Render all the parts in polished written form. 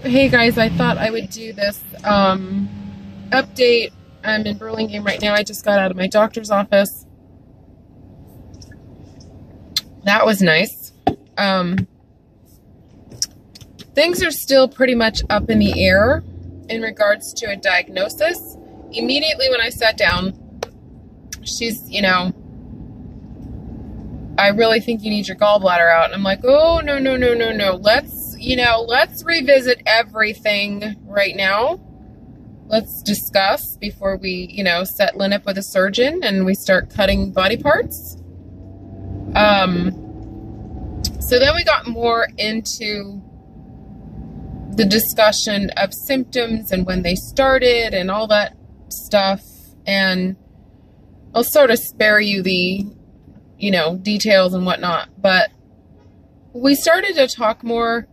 Hey guys, I thought I would do this update. I'm in Burlingame right now. I just got out of my doctor's office. That was nice. Things are still pretty much up in the air in regards to a diagnosis. Immediately when I sat down, she's, I really think you need your gallbladder out. And I'm like, oh, no. Let's revisit everything right now. Let's discuss before we, set Lynn up with a surgeon and we start cutting body parts. So then we got more into the discussion of symptoms and when they started and all that stuff. And I'll sort of spare you the, details and whatnot. But we started to talk more.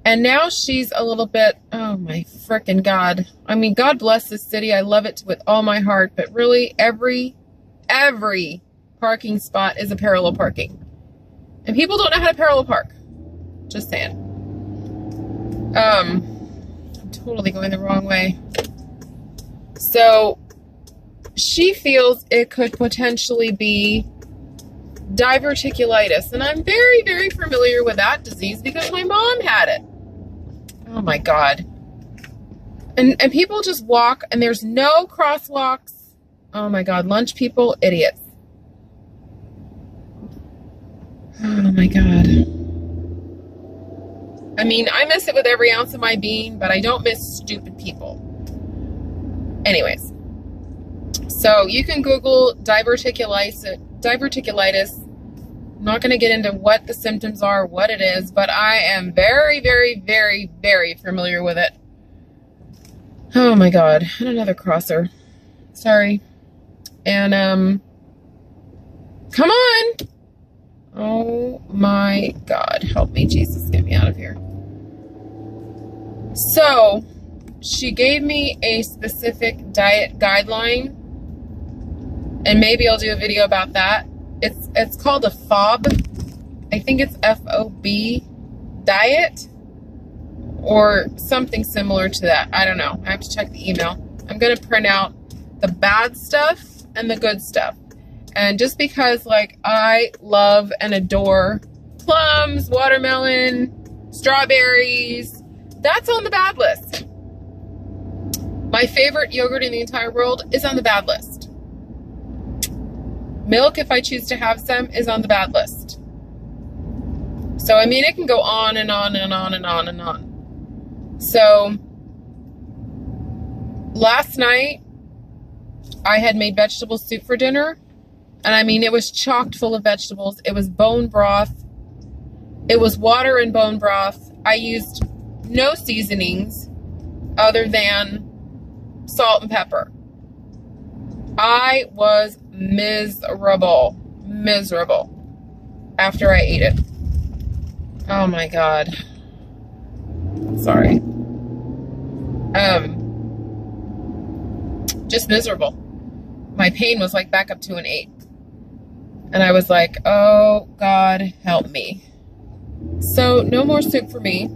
And now she's a little bit, oh my frickin' God. I mean, God bless this city. I love it with all my heart. But really, every parking spot is a parallel parking. And people don't know how to parallel park. Just saying. I'm totally going the wrong way. So, she feels it could potentially be diverticulitis. And I'm very, very familiar with that disease because my mom had it. Oh my God. And people just walk and there's no crosswalks. Oh my God. Lunch people, idiots. Oh my God. I mean, I miss it with every ounce of my being, but I don't miss stupid people. Anyways. So you can Google diverticulitis. I'm not going to get into what the symptoms are, what it is, but I am very, very, very, very familiar with it. Oh my God. And another crosser. Sorry. And, come on. Oh my God. Help me, Jesus. Get me out of here. So, she gave me a specific diet guideline. And maybe I'll do a video about that. It's called a FOB. I think it's FOB diet or something similar to that. I don't know. I have to check the email. I'm going to print out the bad stuff and the good stuff. And just because, I love and adore plums, watermelon, strawberries, that's on the bad list. My favorite yogurt in the entire world is on the bad list. Milk, if I choose to have some, is on the bad list. So, I mean, it can go on and on and on and on and on. So, last night, I had made vegetable soup for dinner. And I mean, it was chocked full of vegetables. It was bone broth. It was water and bone broth. I used no seasonings other than salt and pepper. I was miserable after I ate it. Oh my God. Sorry. Just miserable. My pain was back up to an 8. And I was like, oh God, help me. So no more soup for me.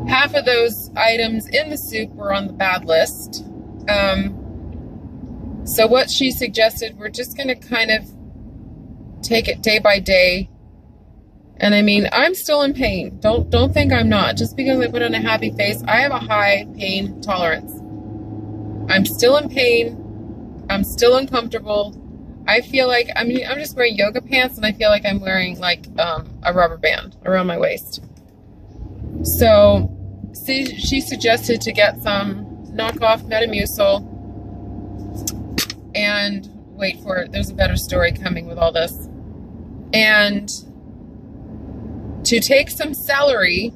Half of those items in the soup were on the bad list. So what she suggested, we're just going to kind of take it day by day. And I mean, I'm still in pain. Don't think I'm not. Just because I put on a happy face, I have a high pain tolerance. I'm still in pain. I'm still uncomfortable. I feel like, I'm just wearing yoga pants and I feel like I'm wearing a rubber band around my waist. So she suggested to get some knockoff Metamucil. And wait for it, there's a better story coming with all this. And to take some celery,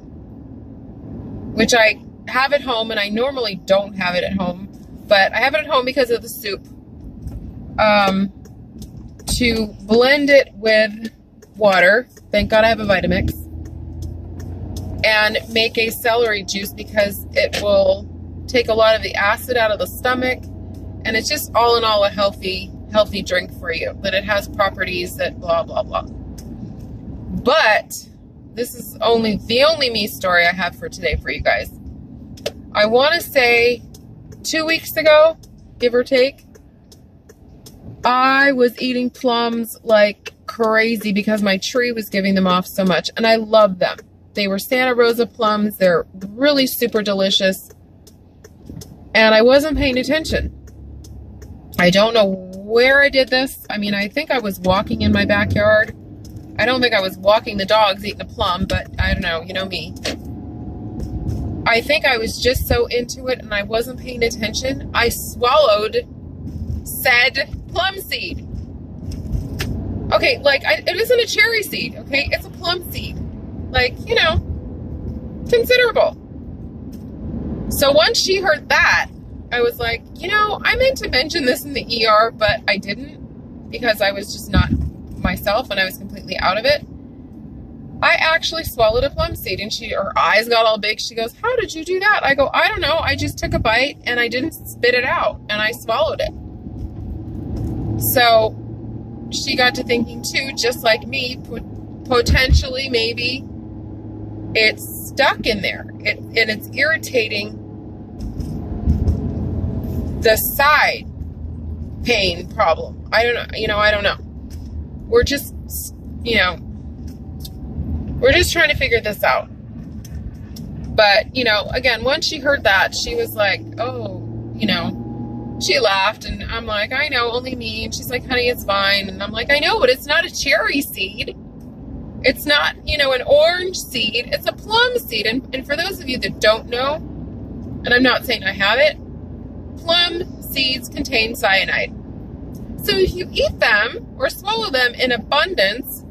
which I have at home, and I normally don't have it at home, but I have it at home because of the soup, to blend it with water. Thank God I have a Vitamix. And make a celery juice because it will take a lot of the acid out of the stomach. And it's just all in all a healthy drink for you. That it has properties that blah, blah, blah. But this is the only me story I have for today for you guys. I want to say 2 weeks ago, give or take, I was eating plums like crazy because my tree was giving them off so much, and I love them. They were Santa Rosa plums. They're really super delicious, and I wasn't paying attention. I don't know where I did this. I mean, I think I was walking in my backyard. I don't think I was walking the dogs eating a plum, but I don't know, you know me. I think I was just so into it and I wasn't paying attention. I swallowed said plum seed. Okay, like, it isn't a cherry seed, okay? It's a plum seed. Like, you know, considerable. So once she heard that, I was like, you know, I meant to mention this in the ER, but I didn't because I was just not myself and I was completely out of it. I actually swallowed a plum seed, and her eyes got all big. She goes, how did you do that? I go, I don't know. I just took a bite and I didn't spit it out and I swallowed it. So she got to thinking too, just like me, potentially maybe it's stuck in there and it's irritating the side pain problem. I don't know. You know, I don't know. We're just, you know, we're just trying to figure this out. But, you know, again, once she heard that, she was like, oh, you know, she laughed, and I'm like, I know, only me. And she's like, honey, it's fine. And I'm like, I know, but it's not a cherry seed. It's not, you know, an orange seed. It's a plum seed. And for those of you that don't know, and I'm not saying I have it, plum seeds contain cyanide. So if you eat them or swallow them in abundance,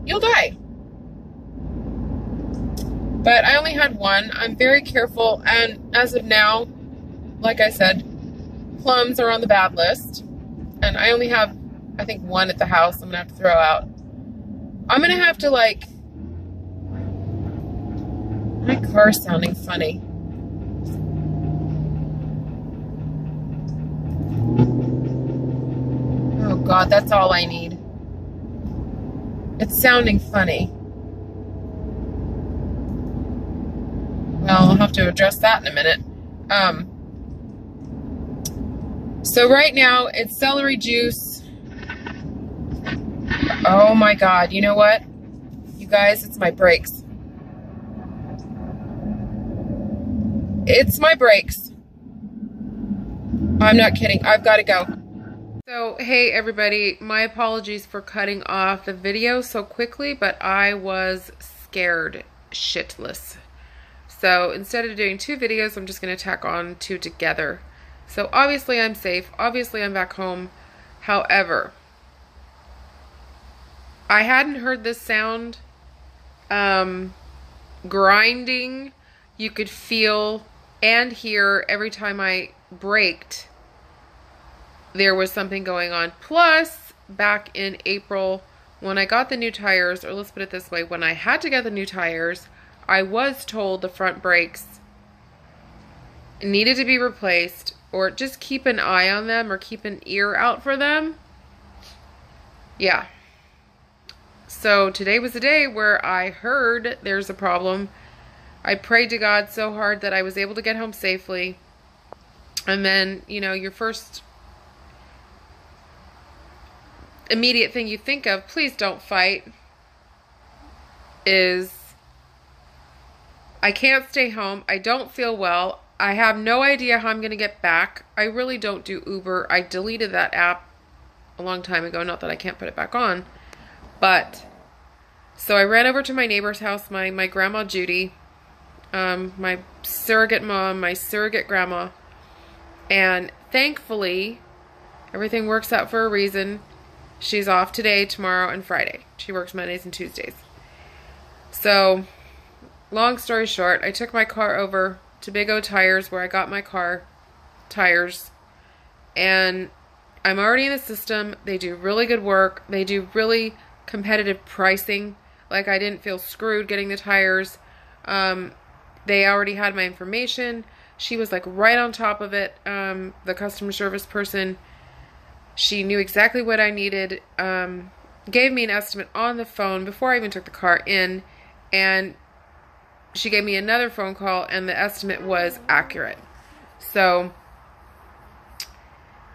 you'll die. But I only had one. I'm very careful, and as of now, like I said, plums are on the bad list, and I only have, I think, one at the house I'm gonna have to throw out. I'm gonna have to, like, my car's sounding funny. Oh God, that's all I need. It's sounding funny. Well, I'll have to address that in a minute. So right now, it's celery juice. Oh my God, you know what? You guys, it's my brakes. It's my brakes. I'm not kidding. I've got to go. So, hey everybody, my apologies for cutting off the video so quickly, but I was scared shitless. So instead of doing 2 videos, I'm just going to tack on 2 together. So obviously I'm safe. Obviously I'm back home. However, I hadn't heard this sound grinding. You could feel and hear every time I braked. There was something going on. Plus, back in April, when I got the new tires, or let's put it this way, when I had to get the new tires, I was told the front brakes needed to be replaced, or just keep an eye on them or keep an ear out for them. Yeah. So today was the day where I heard there's a problem. I prayed to God so hard that I was able to get home safely. And then, you know, your first immediate thing you think of, please don't fight, is I can't stay home. I don't feel well. I have no idea how I'm going to get back. I really don't do Uber. I deleted that app a long time ago. Not that I can't put it back on. But, so I ran over to my neighbor's house, my grandma Judy, my surrogate mom, my surrogate grandma. And thankfully, everything works out for a reason. She's off today, tomorrow, and Friday. She works Mondays and Tuesdays. So, long story short, I took my car over to Big O Tires where I got my car tires. And I'm already in the system. They do really good work. They do really competitive pricing. Like, I didn't feel screwed getting the tires. They already had my information. She was like right on top of it. The customer service person, she knew exactly what I needed. Gave me an estimate on the phone before I even took the car in. And she gave me another phone call, and the estimate was accurate. So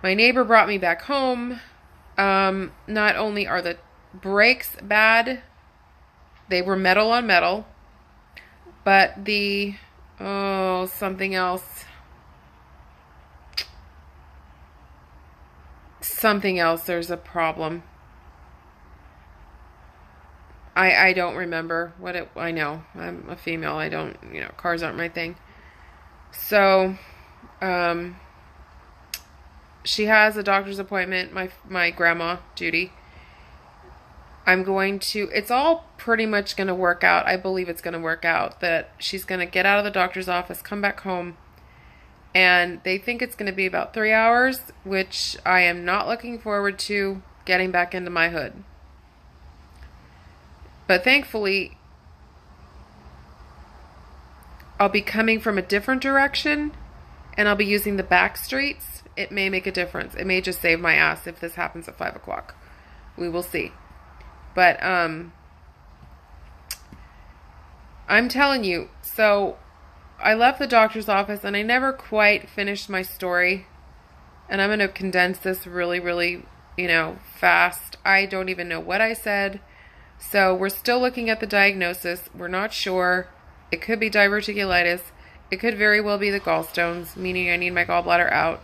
my neighbor brought me back home. Not only are the brakes bad, they were metal on metal, but the, something else. There's a problem. I don't remember what it, I know, I'm a female, I don't, cars aren't my thing. So, she has a doctor's appointment, my grandma, Judy. I'm going to, it's all pretty much going to work out. I believe it's going to work out, that she's going to get out of the doctor's office, come back home, and they think it's going to be about 3 hours, which I am not looking forward to getting back into my hood. But thankfully, I'll be coming from a different direction, and I'll be using the back streets. It may make a difference. It may just save my ass if this happens at 5 o'clock. We will see. But, I'm telling you, so I left the doctor's office, and I never quite finished my story. And I'm going to condense this really, really, fast. I don't even know what I said. So we're still looking at the diagnosis. We're not sure. It could be diverticulitis. It could very well be the gallstones, meaning I need my gallbladder out.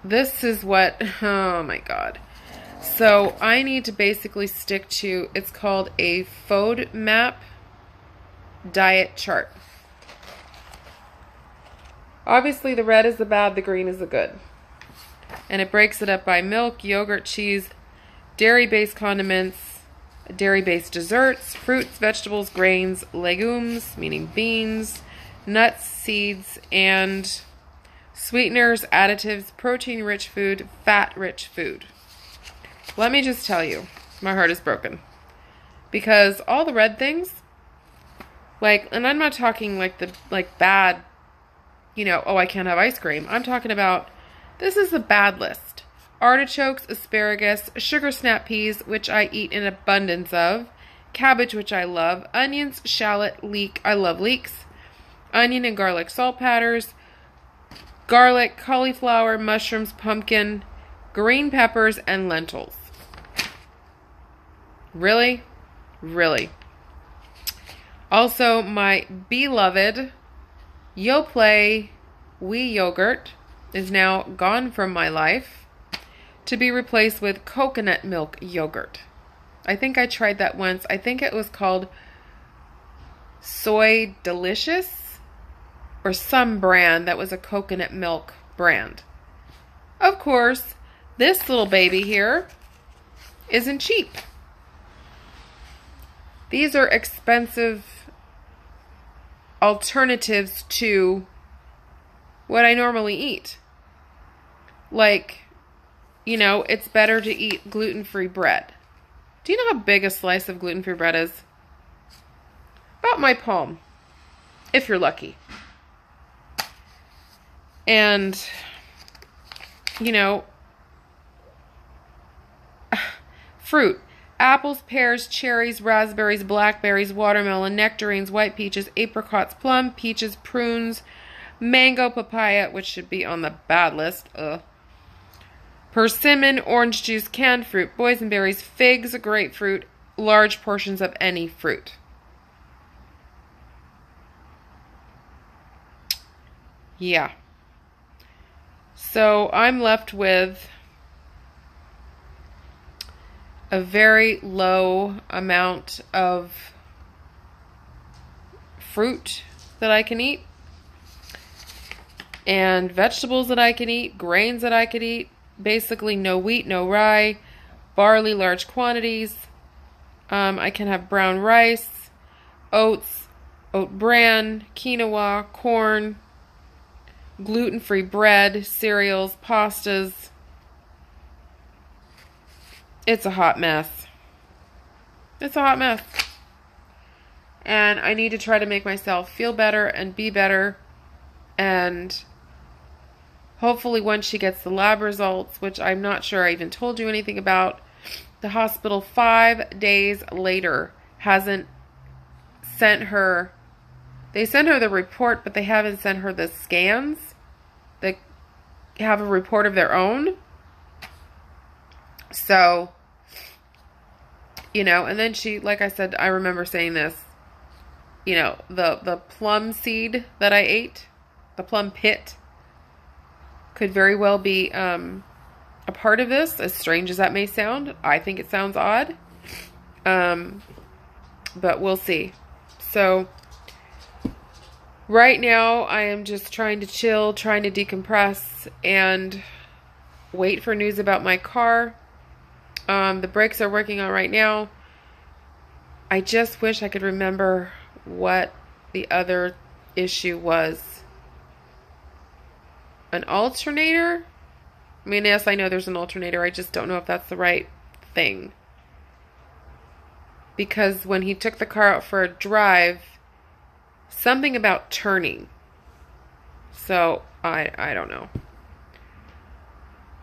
This is what, oh my God. So I need to basically stick to, it's called a FODMAP diet chart. Obviously the red is the bad, the green is the good. And it breaks it up by milk, yogurt, cheese, dairy-based condiments, dairy-based desserts, fruits, vegetables, grains, legumes, meaning beans, nuts, seeds, and sweeteners, additives, protein-rich food, fat-rich food. Let me just tell you, my heart is broken. Because all the red things, and I'm not talking bad, I can't have ice cream. I'm talking about, this is the bad list. Artichokes, asparagus, sugar snap peas, which I eat in abundance of, cabbage, which I love, onions, shallot, leek, I love leeks, onion and garlic salt patters, garlic, cauliflower, mushrooms, pumpkin, green peppers, and lentils. Really? Really. Also, my beloved Yoplait whey yogurt is now gone from my life, to be replaced with coconut milk yogurt. I think I tried that once. I think it was called Soy Delicious or some brand that was a coconut milk brand. Of course, this little baby here isn't cheap. These are expensive alternatives to what I normally eat. It's better to eat gluten-free bread. Do you know how big a slice of gluten-free bread is? About my palm, if you're lucky. And, fruit. Apples, pears, cherries, raspberries, blackberries, watermelon, nectarines, white peaches, apricots, plum, peaches, prunes, mango, papaya, which should be on the bad list. Persimmon, orange juice, canned fruit, boysenberries, figs, grapefruit, large portions of any fruit. Yeah. So I'm left with a very low amount of fruit that I can eat, and vegetables that I can eat, grains that I could eat. Basically no wheat, no rye, barley, large quantities. I can have brown rice, oats, oat bran, quinoa, corn, gluten-free bread, cereals, pastas. It's a hot mess. It's a hot mess. And I need to try to make myself feel better and be better. And hopefully once she gets the lab results, which I'm not sure I even told you anything about, the hospital 5 days later hasn't sent her, they sent her the report, but they haven't sent her the scans. They have a report of their own. So, you know, and then she, like I said, I remember saying this, you know, the plum seed that I ate, the plum pit, could very well be a part of this, as strange as that may sound. I think it sounds odd. But we'll see. So, right now, I am just trying to chill, trying to decompress, and wait for news about my car. The brakes are working on right now. I just wish I could remember what the other issue was. An alternator? I mean, yes, I know there's an alternator. I just don't know if that's the right thing. Because when he took the car out for a drive, something about turning. So, I don't know.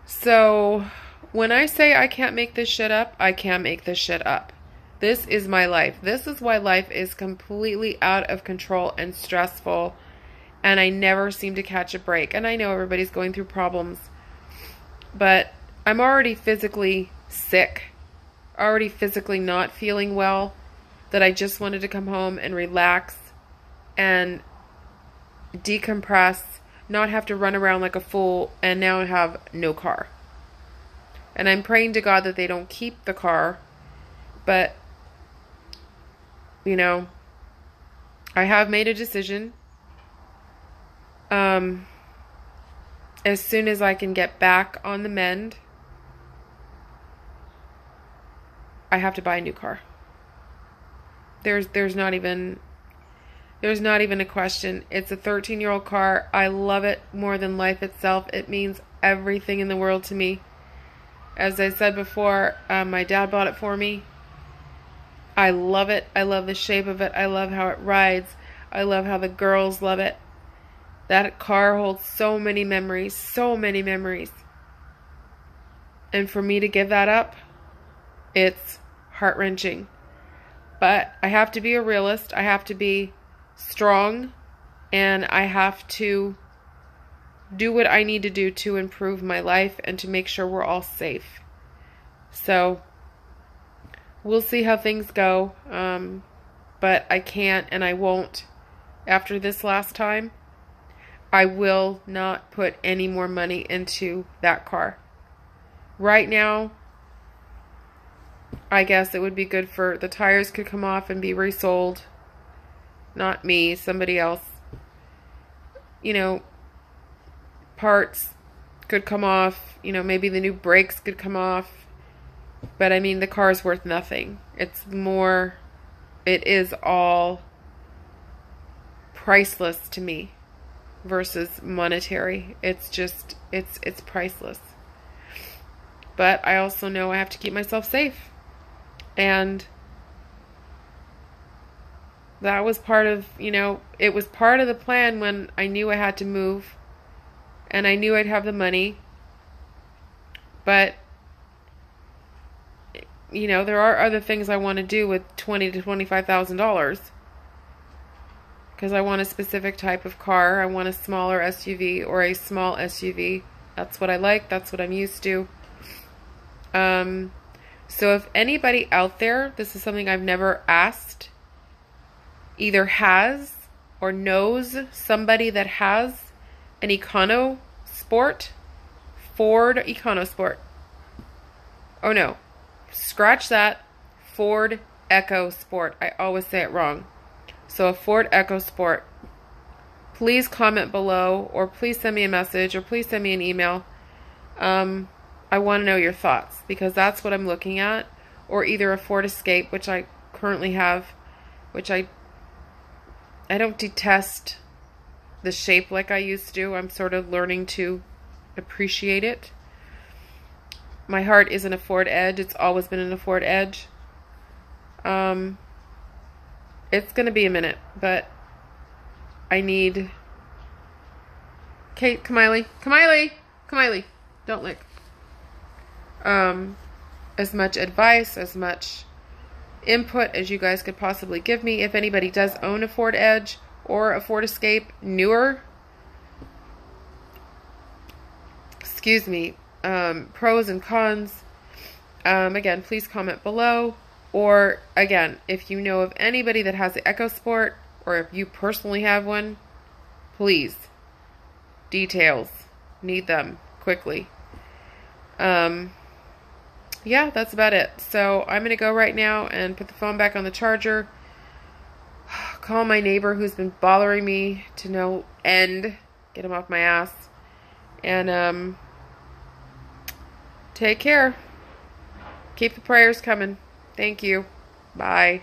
So, when I say I can't make this shit up, I can't make this shit up. This is my life. This is why life is completely out of control and stressful. And I never seem to catch a break. And I know everybody's going through problems. But I'm already physically sick. Already physically not feeling well. That I just wanted to come home and relax. And decompress. Not have to run around like a fool. And now have no car. And I'm praying to God that they don't keep the car. But, you know, I have made a decision. As soon as I can get back on the mend, I have to buy a new car. There's not even a question. It's a 13-year-old car. I love it more than life itself. It means everything in the world to me. As I said before, my dad bought it for me. I love it. I love the shape of it. I love how it rides. I love how the girls love it. That car holds so many memories. So many memories. And for me to give that up, it's heart-wrenching. But I have to be a realist. I have to be strong. And I have to do what I need to do to improve my life and to make sure we're all safe. So, we'll see how things go. But I can't and I won't. After this last time, I will not put any more money into that car. Right now, I guess it would be good for the tires could come off and be resold. Not me, somebody else. You know, parts could come off. You know, maybe the new brakes could come off. But I mean, the car is worth nothing. It's more, it is all priceless to me versus monetary. It's just, it's priceless. But I also know I have to keep myself safe. And that was part of, you know, it was part of the plan when I knew I had to move. And I knew I'd have the money. But, you know, there are other things I want to do with $20,000 to $25,000. Because I want a specific type of car. I want a smaller SUV or a small SUV. That's what I like. That's what I'm used to. So if anybody out there, this is something I've never asked, either has or knows somebody that has an EconoSport, Ford EconoSport. Oh no, scratch that, Ford EcoSport. I always say it wrong. So a Ford EcoSport, please comment below, or please send me a message, or please send me an email. I want to know your thoughts, because that's what I'm looking at. Or either a Ford Escape, which I currently have, which I don't detest the shape like I used to. I'm sort of learning to appreciate it. My heart is in a Ford Edge. It's always been in a Ford Edge. It's going to be a minute, but I need... Kate, Kamiley, don't lick. As much advice, as much input as you guys could possibly give me. If anybody does own a Ford Edge or a Ford Escape newer, excuse me, pros and cons, again, please comment below. Or again, if you know of anybody that has the EcoSport, or if you personally have one, please, details, need them quickly. Yeah, that's about it. So I'm going to go right now and put the phone back on the charger, call my neighbor who's been bothering me to no end, get him off my ass, and take care. Keep the prayers coming. Thank you. Bye.